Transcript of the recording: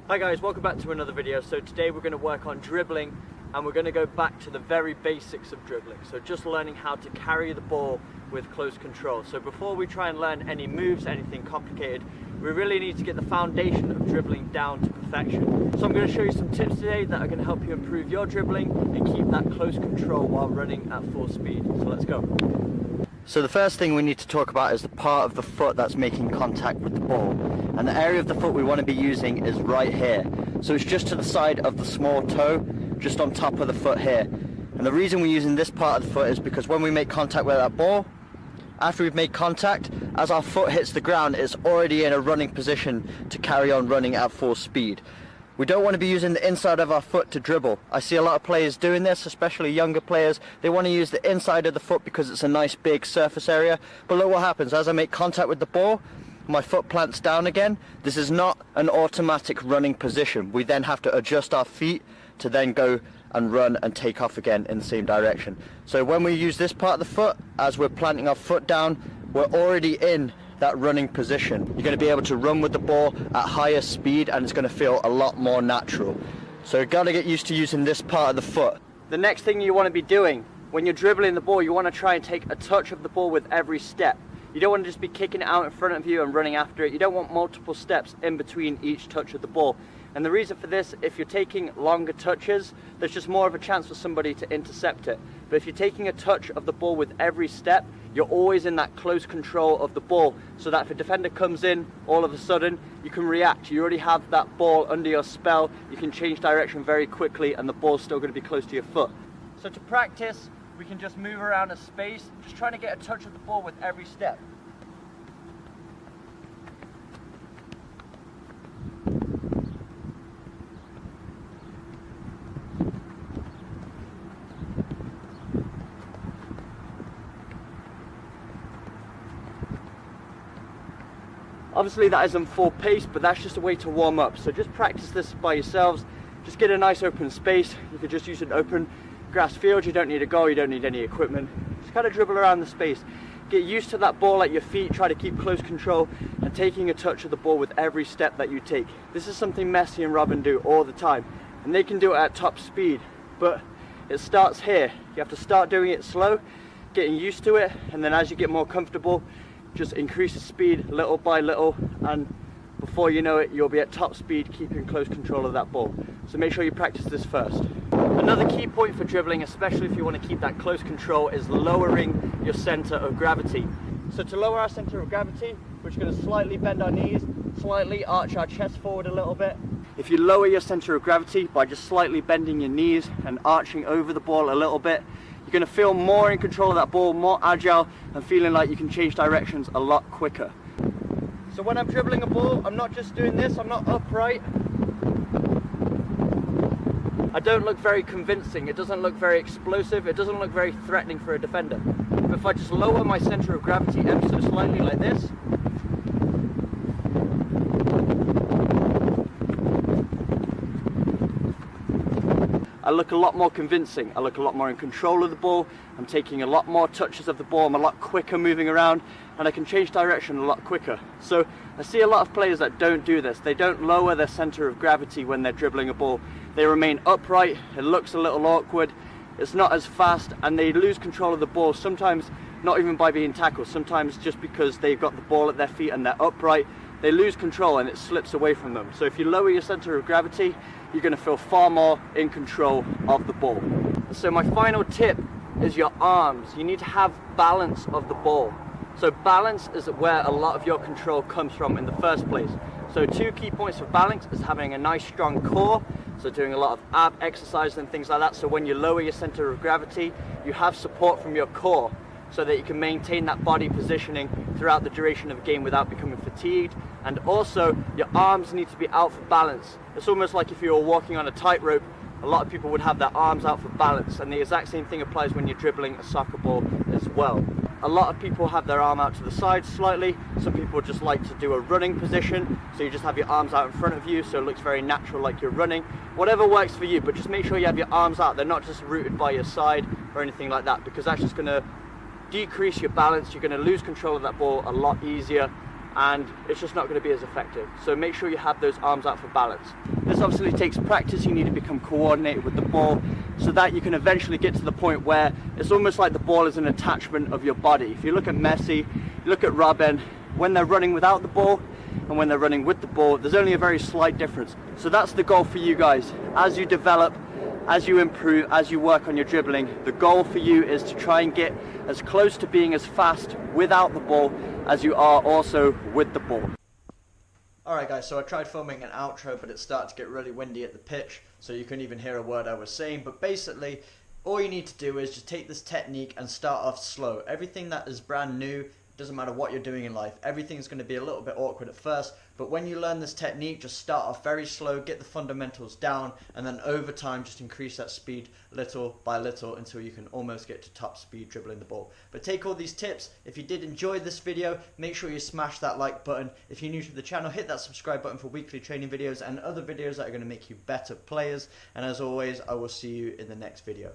Hi guys, welcome back to another video. So today we're going to work on dribbling and we're going to go back to the very basics of dribbling. So just learning how to carry the ball with close control. So before we try and learn any moves, anything complicated, we really need to get the foundation of dribbling down to perfection. So I'm going to show you some tips today that are going to help you improve your dribbling and keep that close control while running at full speed. So let's go. So the first thing we need to talk about is the part of the foot that's making contact with the ball. And the area of the foot we want to be using is right here. So it's just to the side of the small toe, just on top of the foot here. And the reason we're using this part of the foot is because when we make contact with that ball, after we've made contact, as our foot hits the ground, it's already in a running position to carry on running at full speed. We don't want to be using the inside of our foot to dribble. I see a lot of players doing this, especially younger players. They want to use the inside of the foot because it's a nice big surface area. But look what happens, as I make contact with the ball, my foot plants down again. This is not an automatic running position. We then have to adjust our feet to then go and run and take off again in the same direction. So when we use this part of the foot, as we're planting our foot down, we're already in that running position. You're going to be able to run with the ball at higher speed and it's going to feel a lot more natural. So you've got to get used to using this part of the foot. The next thing you want to be doing when you're dribbling the ball, you want to try and take a touch of the ball with every step. You don't want to just be kicking it out in front of you and running after it. You don't want multiple steps in between each touch of the ball. And the reason for this, if you're taking longer touches, there's just more of a chance for somebody to intercept it. But if you're taking a touch of the ball with every step, you're always in that close control of the ball, so that if a defender comes in, all of a sudden, you can react. You already have that ball under your spell, you can change direction very quickly and the ball's still going to be close to your foot. So to practice, we can just move around a space, just trying to get a touch of the ball with every step. Obviously that isn't full pace, but that's just a way to warm up. So just practice this by yourselves. Just get a nice open space. You could just use an open grass field. You don't need a goal, you don't need any equipment. Just kind of dribble around the space. Get used to that ball at your feet. Try to keep close control and taking a touch of the ball with every step that you take. This is something Messi and Robben do all the time. And they can do it at top speed. But it starts here. You have to start doing it slow, getting used to it. And then as you get more comfortable, just increase the speed little by little, and before you know it, you'll be at top speed, keeping close control of that ball. So make sure you practice this first. Another key point for dribbling, especially if you want to keep that close control, is lowering your center of gravity. So to lower our center of gravity, we're just going to slightly bend our knees, slightly arch our chest forward a little bit. If you lower your center of gravity by just slightly bending your knees and arching over the ball a little bit, you're going to feel more in control of that ball, more agile, and feeling like you can change directions a lot quicker. So when I'm dribbling a ball, I'm not just doing this, I'm not upright. I don't look very convincing, it doesn't look very explosive, it doesn't look very threatening for a defender. But if I just lower my center of gravity ever so slightly like this, I look a lot more convincing, I look a lot more in control of the ball, I'm taking a lot more touches of the ball, I'm a lot quicker moving around, and I can change direction a lot quicker. So I see a lot of players that don't do this. They don't lower their center of gravity when they're dribbling a ball. They remain upright, it looks a little awkward, it's not as fast, and they lose control of the ball, sometimes not even by being tackled, sometimes just because they've got the ball at their feet and they're upright. They lose control and it slips away from them. So if you lower your center of gravity, you're going to feel far more in control of the ball. So my final tip is your arms. You need to have balance of the ball. So balance is where a lot of your control comes from in the first place. So two key points for balance is having a nice strong core, so doing a lot of ab exercises and things like that. So when you lower your center of gravity, you have support from your core, so that you can maintain that body positioning throughout the duration of a game without becoming fatigued. And also, your arms need to be out for balance. It's almost like if you were walking on a tightrope, a lot of people would have their arms out for balance, and the exact same thing applies when you're dribbling a soccer ball as well. A lot of people have their arm out to the side slightly. Some people just like to do a running position, so you just have your arms out in front of you, so it looks very natural like you're running. Whatever works for you, but just make sure you have your arms out. They're not just rooted by your side or anything like that, because that's just going to decrease your balance. You're going to lose control of that ball a lot easier, and it's just not going to be as effective. So make sure you have those arms out for balance. This obviously takes practice. You need to become coordinated with the ball so that you can eventually get to the point where it's almost like the ball is an attachment of your body. If you look at Messi, you look at Robben, when they're running without the ball and when they're running with the ball, there's only a very slight difference. So that's the goal for you guys. As you develop, as you improve, as you work on your dribbling, the goal for you is to try and get as close to being as fast without the ball as you are also with the ball. Alright guys, so I tried filming an outro, but it started to get really windy at the pitch, so you couldn't even hear a word I was saying. But basically, all you need to do is just take this technique and start off slow. Everything that is brand new, doesn't matter what you're doing in life, everything's going to be a little bit awkward at first, but when you learn this technique, just start off very slow, get the fundamentals down, and then over time just increase that speed little by little until you can almost get to top speed dribbling the ball. But take all these tips. If you did enjoy this video, make sure you smash that like button. If you're new to the channel, hit that subscribe button for weekly training videos and other videos that are going to make you better players. And as always, I will see you in the next video.